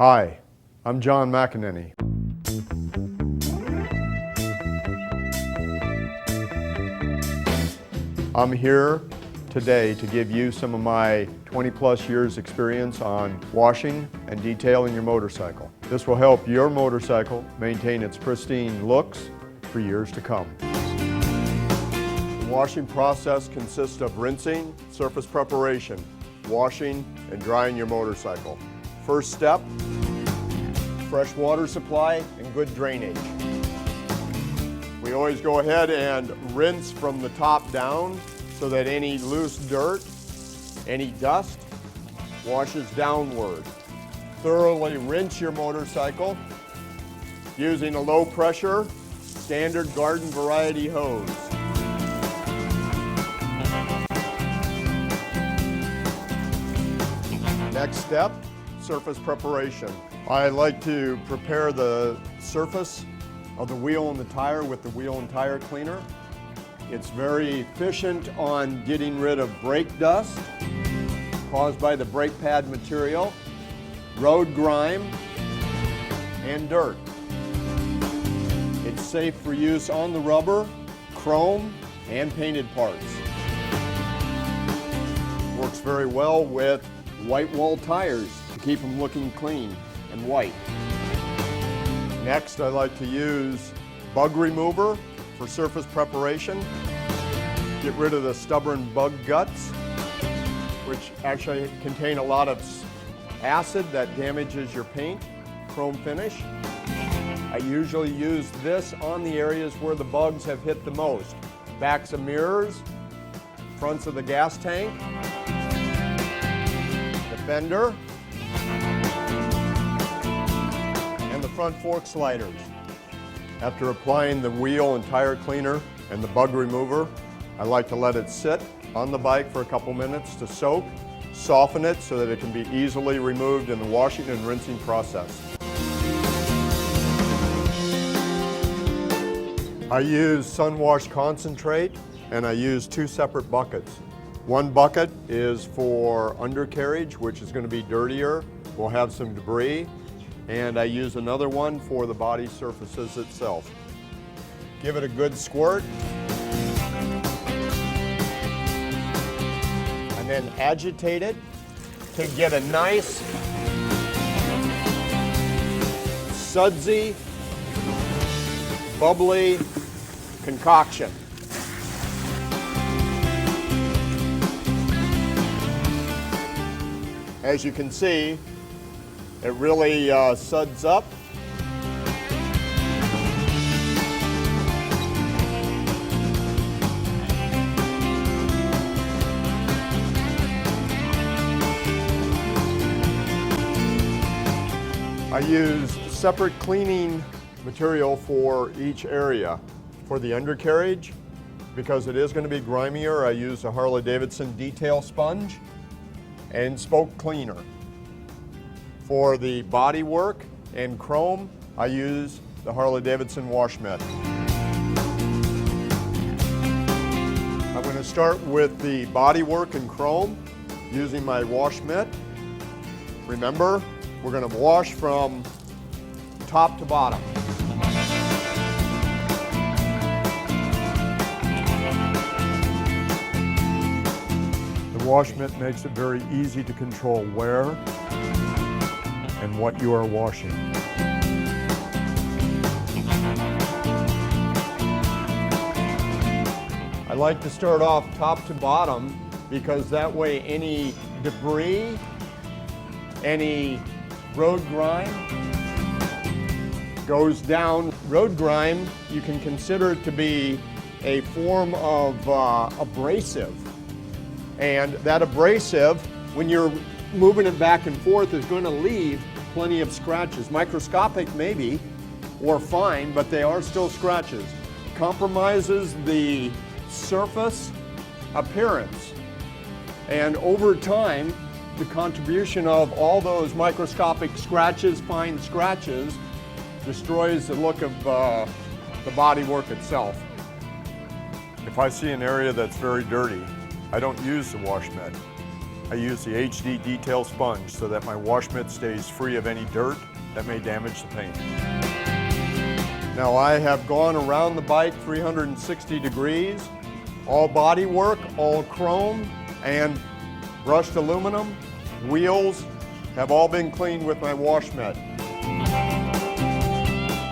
Hi, I'm John McEnany. I'm here today to give you some of my 20+ years experience on washing and detailing your motorcycle. This will help your motorcycle maintain its pristine looks for years to come. The washing process consists of rinsing, surface preparation, washing, and drying your motorcycle. First step, fresh water supply and good drainage. We always go ahead and rinse from the top down so that any loose dirt, any dust, washes downward. Thoroughly rinse your motorcycle using a low pressure, standard garden variety hose. Next step, surface preparation. I like to prepare the surface of the wheel and the tire with the wheel and tire cleaner. It's very efficient on getting rid of brake dust caused by the brake pad material, road grime, and dirt. It's safe for use on the rubber, chrome, and painted parts. Works very well with white wall tires to keep them looking clean and white. Next, I like to use bug remover for surface preparation. Get rid of the stubborn bug guts, which actually contain a lot of acid that damages your paint, chrome finish. I usually use this on the areas where the bugs have hit the most. Backs of mirrors, fronts of the gas tank, the fender, and the front fork sliders. After applying the wheel and tire cleaner and the bug remover, I like to let it sit on the bike for a couple minutes to soak, soften it so that it can be easily removed in the washing and rinsing process. I use sun wash concentrate and I use two separate buckets. One bucket is for undercarriage, which is going to be dirtier, will have some debris, and I use another one for the body surfaces itself. Give it a good squirt, and then agitate it to get a nice, sudsy, bubbly concoction. As you can see, it really suds up. I use separate cleaning material for each area. For the undercarriage, because it is going to be grimier, I use a Harley-Davidson detail sponge and spoke cleaner. For the body work and chrome, I use the Harley-Davidson wash mitt. I'm going to start with the body work and chrome using my wash mitt. Remember, we're going to wash from top to bottom. The wash mitt makes it very easy to control where and what you are washing. I like to start off top to bottom because that way any debris, any road grime goes down. Road grime, you can consider it to be a form of abrasive. And that abrasive, when you're moving it back and forth, is going to leave plenty of scratches. Microscopic maybe, or fine, but they are still scratches. Compromises the surface appearance. And over time, the contribution of all those microscopic scratches, fine scratches, destroys the look of the bodywork itself. If I see an area that's very dirty, I don't use the wash mitt. I use the HD detail sponge so that my wash mitt stays free of any dirt that may damage the paint. Now I have gone around the bike 360 degrees, all body work, all chrome and brushed aluminum. Wheels have all been cleaned with my wash mitt.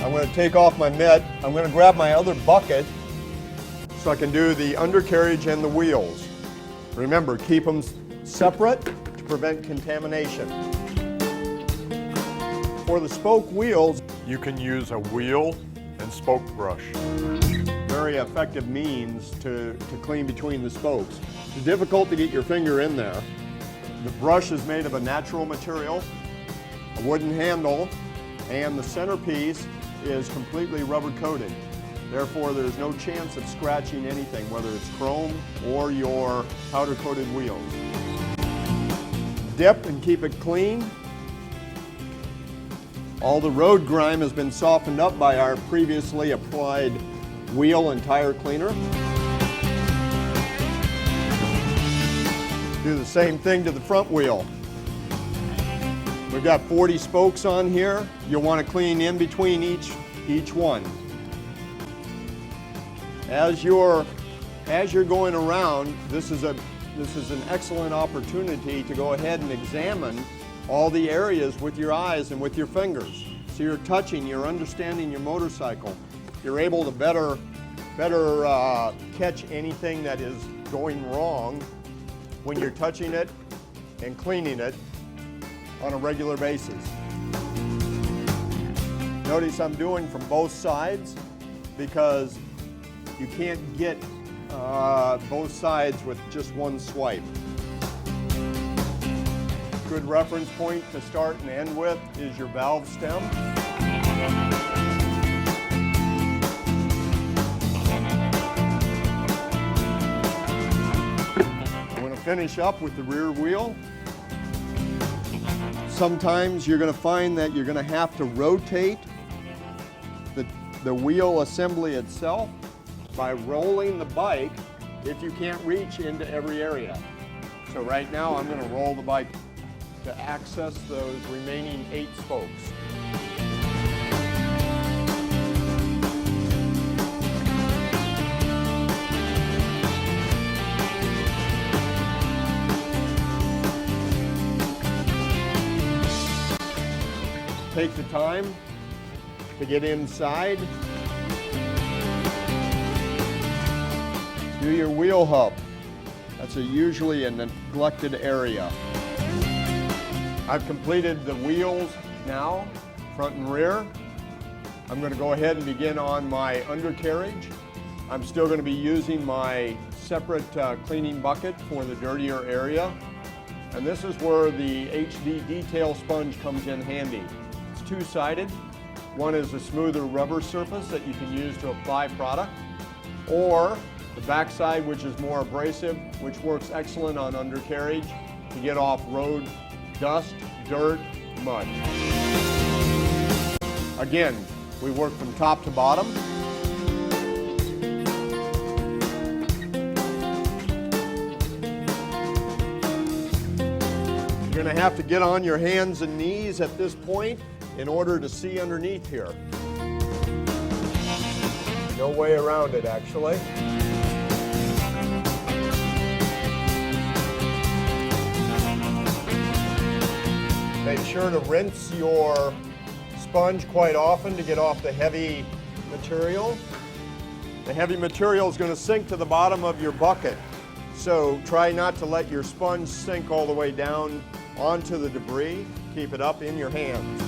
I'm going to take off my mitt. I'm going to grab my other bucket so I can do the undercarriage and the wheels. Remember, keep them separate to prevent contamination. For the spoke wheels, you can use a wheel and spoke brush. Very effective means to clean between the spokes. It's difficult to get your finger in there. The brush is made of a natural material, a wooden handle, and the centerpiece is completely rubber coated. Therefore, there's no chance of scratching anything, whether it's chrome or your powder coated wheels. Dip and keep it clean. All the road grime has been softened up by our previously applied wheel and tire cleaner. Do the same thing to the front wheel. We've got 40 spokes on here. You'll want to clean in between each one. As you're going around, this is an excellent opportunity to go ahead and examine all the areas with your eyes and with your fingers. So you're touching, you're understanding your motorcycle. You're able to better catch anything that is going wrong when you're touching it and cleaning it on a regular basis. Notice I'm doing from both sides because you can't get both sides with just one swipe. Good reference point to start and end with is your valve stem. I'm going to finish up with the rear wheel. Sometimes you're going to find that you're going to have to rotate the wheel assembly itself by rolling the bike if you can't reach into every area. So right now I'm going to roll the bike to access those remaining 8 spokes. Take the time to get inside. Do your wheel hub. That's usually a neglected area. I've completed the wheels now, front and rear. I'm going to go ahead and begin on my undercarriage. I'm still going to be using my separate cleaning bucket for the dirtier area. And this is where the HD detail sponge comes in handy. It's two-sided. One is a smoother rubber surface that you can use to apply product, or the backside, which is more abrasive, which works excellent on undercarriage to get off road dust, dirt, mud. Again, we work from top to bottom. You're going to have to get on your hands and knees at this point in order to see underneath here. No way around it, actually. Make sure to rinse your sponge quite often to get off the heavy material. The heavy material is going to sink to the bottom of your bucket, so try not to let your sponge sink all the way down onto the debris. Keep it up in your hands.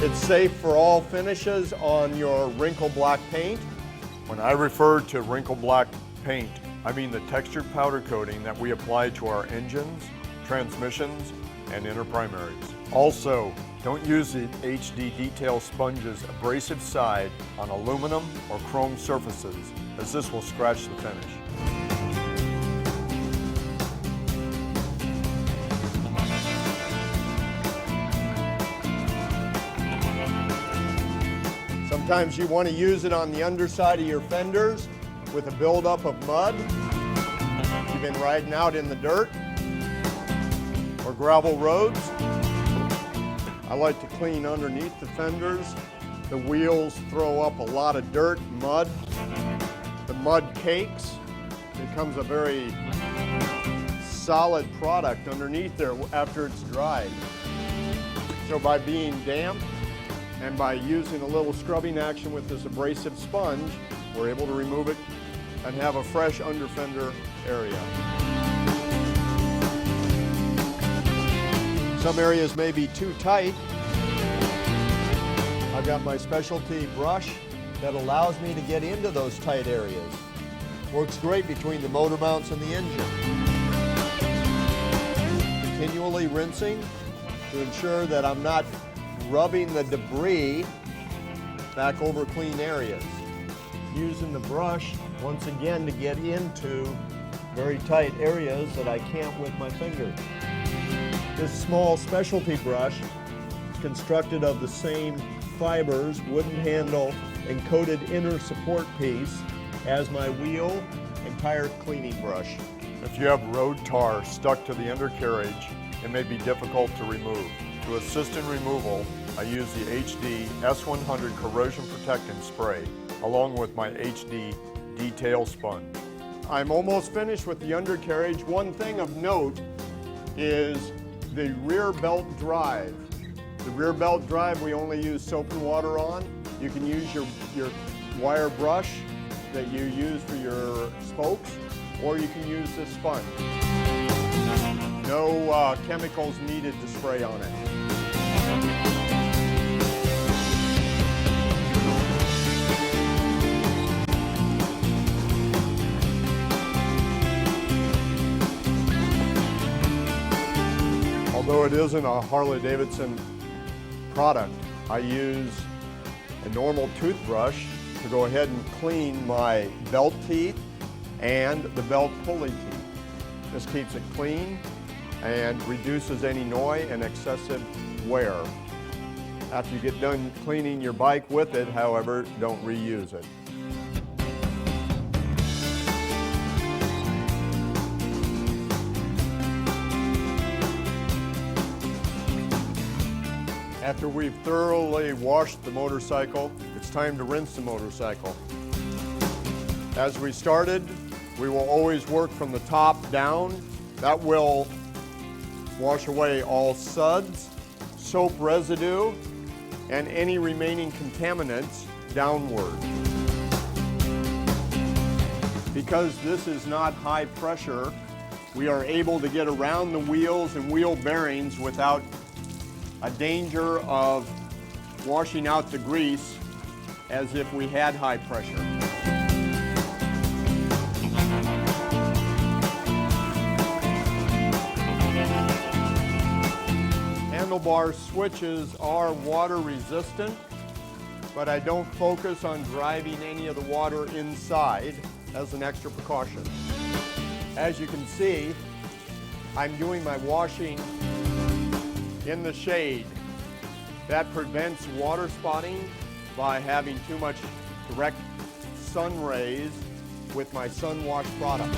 It's safe for all finishes on your wrinkle black paint. When I refer to wrinkle black paint, I mean the textured powder coating that we apply to our engines, transmissions, and inner primaries. Also, don't use the HD detail sponge's abrasive side on aluminum or chrome surfaces, as this will scratch the finish. Sometimes you want to use it on the underside of your fenders with a buildup of mud. You've been riding out in the dirt. or gravel roads. I like to clean underneath the fenders. The wheels throw up a lot of dirt, mud. The mud cakes, becomes a very solid product underneath there after it's dried. So by being damp and by using a little scrubbing action with this abrasive sponge, we're able to remove it and have a fresh under fender area. Some areas may be too tight. I've got my specialty brush that allows me to get into those tight areas. Works great between the motor mounts and the engine. Continually rinsing to ensure that I'm not rubbing the debris back over clean areas. Using the brush once again to get into very tight areas that I can't with my finger. This small specialty brush is constructed of the same fibers, wooden handle, and coated inner support piece as my wheel and tire cleaning brush. If you have road tar stuck to the undercarriage, it may be difficult to remove. To assist in removal, I use the HD S100 corrosion protectant spray along with my HD detail sponge. I'm almost finished with the undercarriage. One thing of note is the rear belt drive. The rear belt drive we only use soap and water on. You can use your wire brush that you use for your spokes, or you can use this sponge. No chemicals needed to spray on it. Although it isn't a Harley-Davidson product, I use a normal toothbrush to go ahead and clean my belt teeth and the belt pulley teeth. This keeps it clean and reduces any noise and excessive wear. After you get done cleaning your bike with it, however, don't reuse it. After we've thoroughly washed the motorcycle, it's time to rinse the motorcycle. As we started, we will always work from the top down. That will wash away all suds, soap residue, and any remaining contaminants downward. Because this is not high pressure, we are able to get around the wheels and wheel bearings without a danger of washing out the grease as if we had high pressure. Handlebar switches are water resistant, but I don't focus on driving any of the water inside as an extra precaution. As you can see, I'm doing my washing in the shade. That prevents water spotting by having too much direct sun rays with my sun wash product.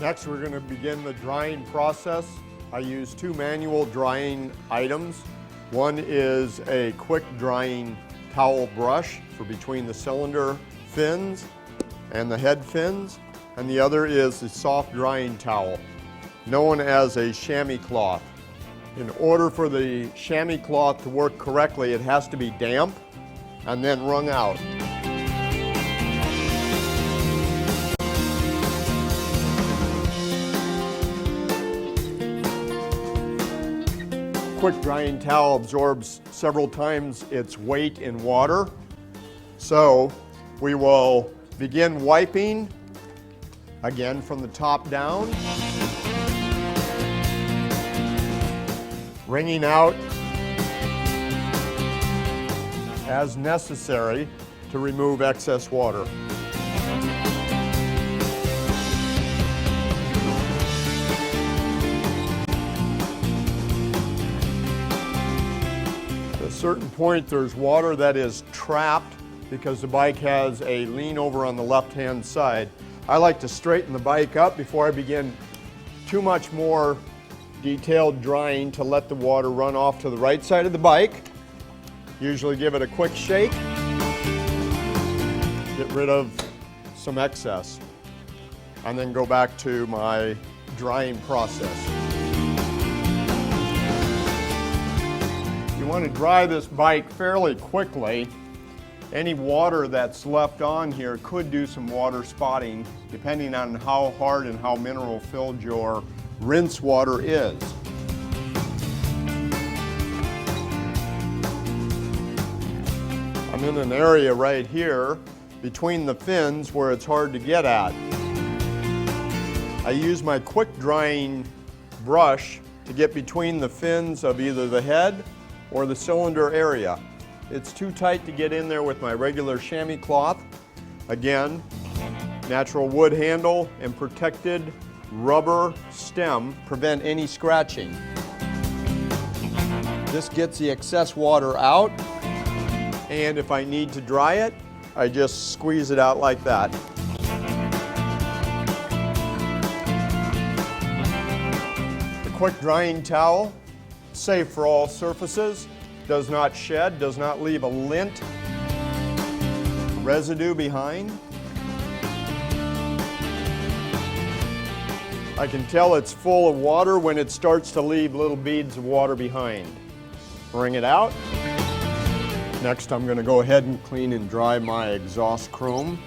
Next, we're going to begin the drying process. I use two manual drying items. One is a quick drying towel brush for between the cylinder fins and the head fins, and the other is the soft drying towel, known as a chamois cloth. In order for the chamois cloth to work correctly, it has to be damp and then wrung out. Quick drying towel absorbs several times its weight in water. So we will begin wiping again from the top down, wringing out as necessary to remove excess water. certain point there's water that is trapped because the bike has a lean over on the left-hand side. I like to straighten the bike up before I begin too much more detailed drying to let the water run off to the right side of the bike. Usually give it a quick shake. Get rid of some excess. And then go back to my drying process. You want to dry this bike fairly quickly. Any water that's left on here could do some water spotting depending on how hard and how mineral filled your rinse water is. I'm in an area right here between the fins where it's hard to get at. I use my quick drying brush to get between the fins of either the head or the cylinder area. It's too tight to get in there with my regular chamois cloth. Again, natural wood handle and protected rubber stem prevent any scratching. This gets the excess water out, and if I need to dry it, I just squeeze it out like that. The quick drying towel, safe for all surfaces, does not shed, does not leave a lint residue behind. I can tell it's full of water when it starts to leave little beads of water behind. Bring it out. Next, I'm going to go ahead and clean and dry my exhaust chrome.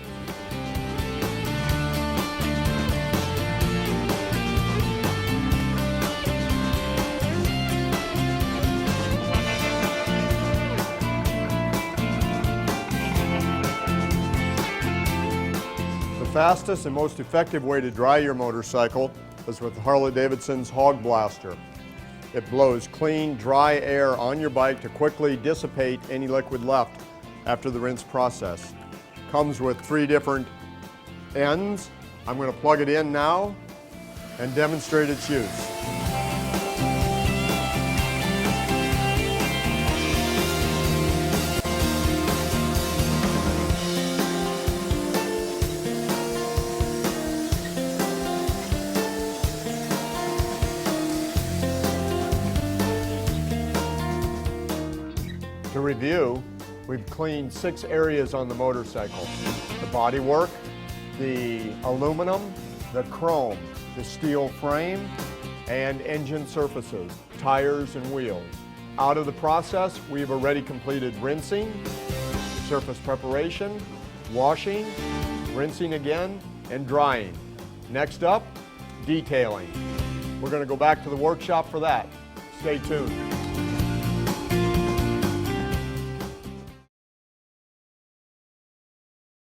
The fastest and most effective way to dry your motorcycle is with Harley-Davidson's Hog Blaster. It blows clean, dry air on your bike to quickly dissipate any liquid left after the rinse process. Comes with 3 different ends. I'm going to plug it in now and demonstrate its use. To review, we've cleaned 6 areas on the motorcycle. The bodywork, the aluminum, the chrome, the steel frame, and engine surfaces, tires and wheels. Out of the process, we've already completed rinsing, surface preparation, washing, rinsing again, and drying. Next up, detailing. We're going to go back to the workshop for that. Stay tuned.